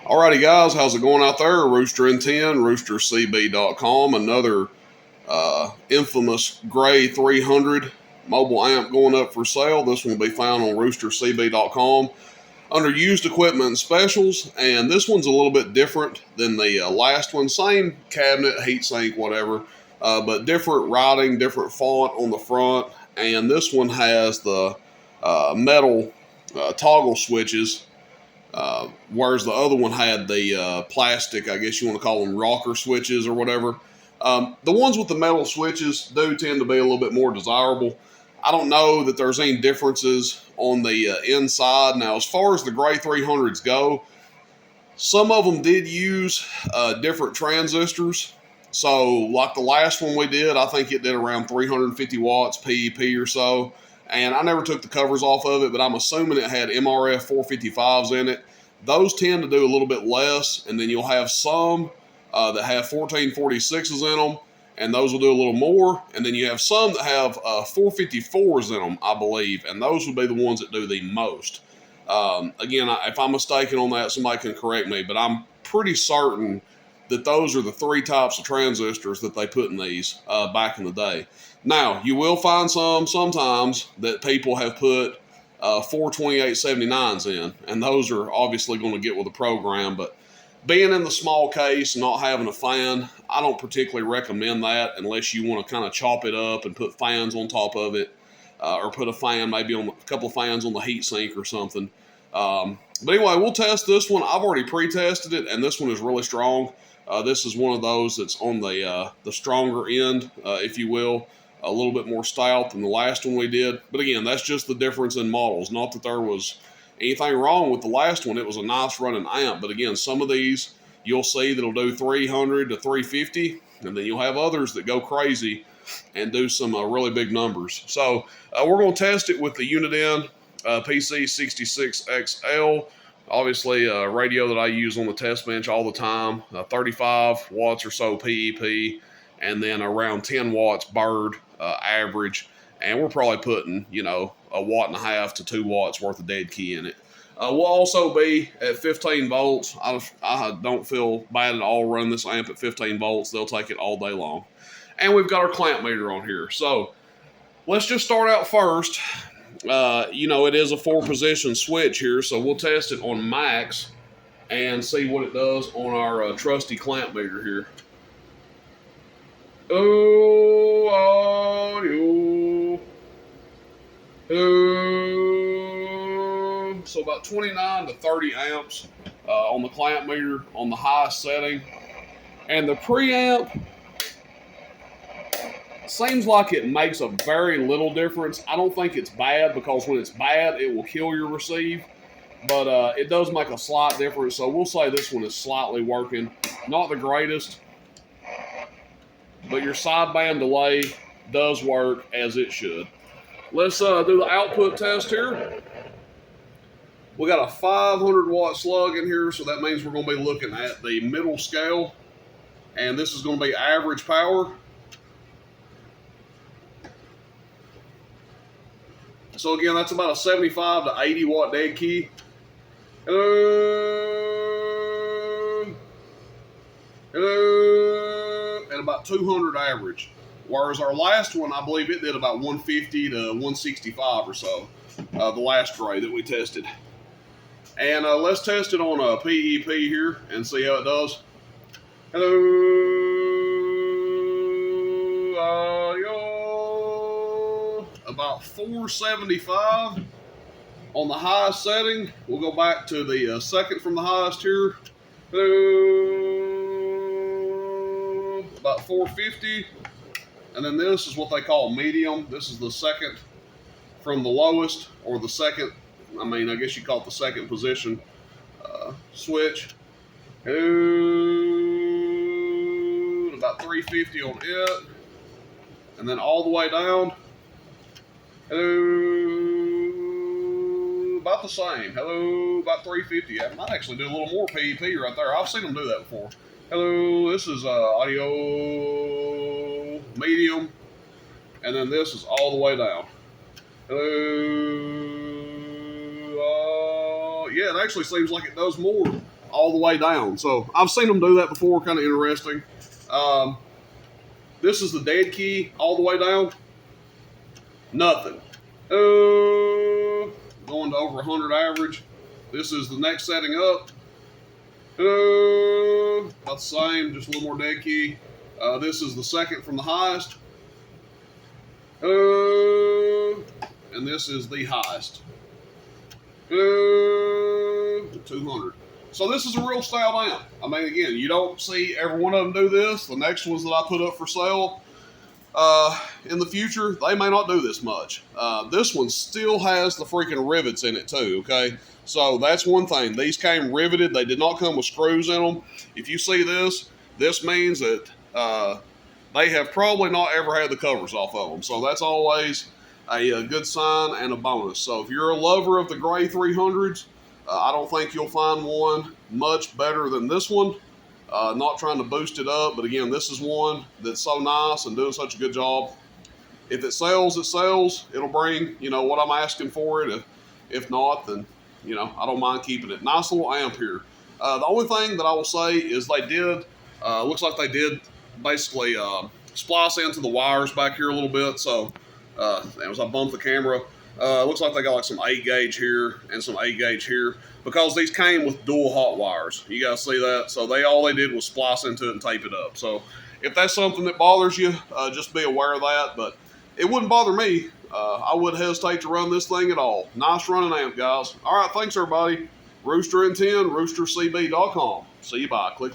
Alrighty guys, how's it going out there? Rooster in 10, roostercb.com. Another infamous gray 300 mobile amp going up for sale. This one will be found on roostercb.com under used equipment and specials. And this one's a little bit different than the last one. Same cabinet, heatsink, whatever, but different writing, different font on the front. And this one has the metal toggle switches. Whereas the other one had the plastic, I guess you want to call them rocker switches or whatever. The ones with the metal switches do tend to be a little bit more desirable. I don't know that there's any differences on the inside. Now, as far as the gray 300s go, some of them did use different transistors. So like the last one we did, I think it did around 350 watts PEP or so. And I never took the covers off of it, but I'm assuming it had MRF 455s in it. Those tend to do a little bit less, and then you'll have some that have 1446s in them, and those will do a little more. And then you have some that have 454s in them, I believe, and those would be the ones that do the most. Again, if I'm mistaken on that, somebody can correct me, but I'm pretty certain that those are the three types of transistors that they put in these back in the day. Now, you will find sometimes that people have put 42879s in, and those are obviously going to get with the program, but being in the small case and not having a fan, I don't particularly recommend that unless you want to kind of chop it up and put fans on top of it, or put a fan, maybe on a couple of fans on the heatsink or something. But anyway, we'll test this one. I've already pre-tested it, and this one is really strong. This is one of those that's on the stronger end, if you will. A little bit more stout than the last one we did. But again, that's just the difference in models. Not that there was anything wrong with the last one. It was a nice running amp. But again, some of these you'll see that'll do 300 to 350. And then you'll have others that go crazy and do some really big numbers. So we're going to test it with the Uniden PC66XL. Obviously, a radio that I use on the test bench all the time. 35 watts or so PEP. And then around 10 watts Bird average, and we're probably putting, a 1.5 to 2 watts worth of dead key in it. We'll also be at 15 volts. I don't feel bad at all running this amp at 15 volts. They'll take it all day long. And we've got our clamp meter on here. So let's just start out first. It is a 4-position switch here, so we'll test it on max and see what it does on our trusty clamp meter here. So about 29 to 30 amps on the clamp meter on the highest setting. And the preamp seems like it makes a very little difference. I don't think it's bad, because when it's bad, it will kill your receive. But it does make a slight difference. So we'll say this one is slightly working. Not the greatest, but your sideband delay does work as it should. Let's do the output test here. We got a 500 watt slug in here, so that means we're going to be looking at the middle scale, and this is going to be average power. So again, that's about a 75 to 80 watt dead key. Hello. At about 200 average. Whereas our last one, I believe it did about 150 to 165 or so. The last tray that we tested. And let's test it on a PEP here and see how it does. Hello. About 475 on the highest setting. We'll go back to the second from the highest here. Hello. About 450. And then this is what they call medium. This is the second from the lowest, or the second, I guess you call it the second position switch. Hello. About 350 on it. And then all the way down. Hello. About the same. Hello. About 350. I might actually do a little more PEP right there. I've seen them do that before. Hello. This is audio medium. And then this is all the way down. Hello. Yeah, it actually seems like it does more all the way down. So I've seen them do that before, kind of interesting. This is the dead key all the way down. Nothing. Going to over 100 average. This is the next setting up. About the same, just a little more dead key. This is the second from the highest. And this is the highest. 200. So this is a real STOUT amp. I mean, again, you don't see every one of them do this. The next ones that I put up for sale in the future, they may not do this much. This one still has the freaking rivets in it too, okay? So that's one thing. These came riveted. They did not come with screws in them. If you see this, this means that they have probably not ever had the covers off of them. So that's always a good sign and a bonus. So if you're a lover of the gray 300s, I don't think you'll find one much better than this one. Not trying to boost it up, but again, this is one that's so nice and doing such a good job. If it sells, it sells. It'll bring, you know, what I'm asking for it. If not, then, you know, I don't mind keeping it. Nice little amp here. The only thing that I will say is they did, looks like they did basically splice into the wires back here a little bit. So as I bump the camera, looks like they got like some 8 gauge here and some 8 gauge here, because these came with dual hot wires. You guys see that? So all they did was splice into it and tape it up. So if that's something that bothers you, just be aware of that. But it wouldn't bother me. I wouldn't hesitate to run this thing at all. Nice running amp, guys. All right, thanks everybody. Rooster and 10, roostercb.com. See you bye. Click.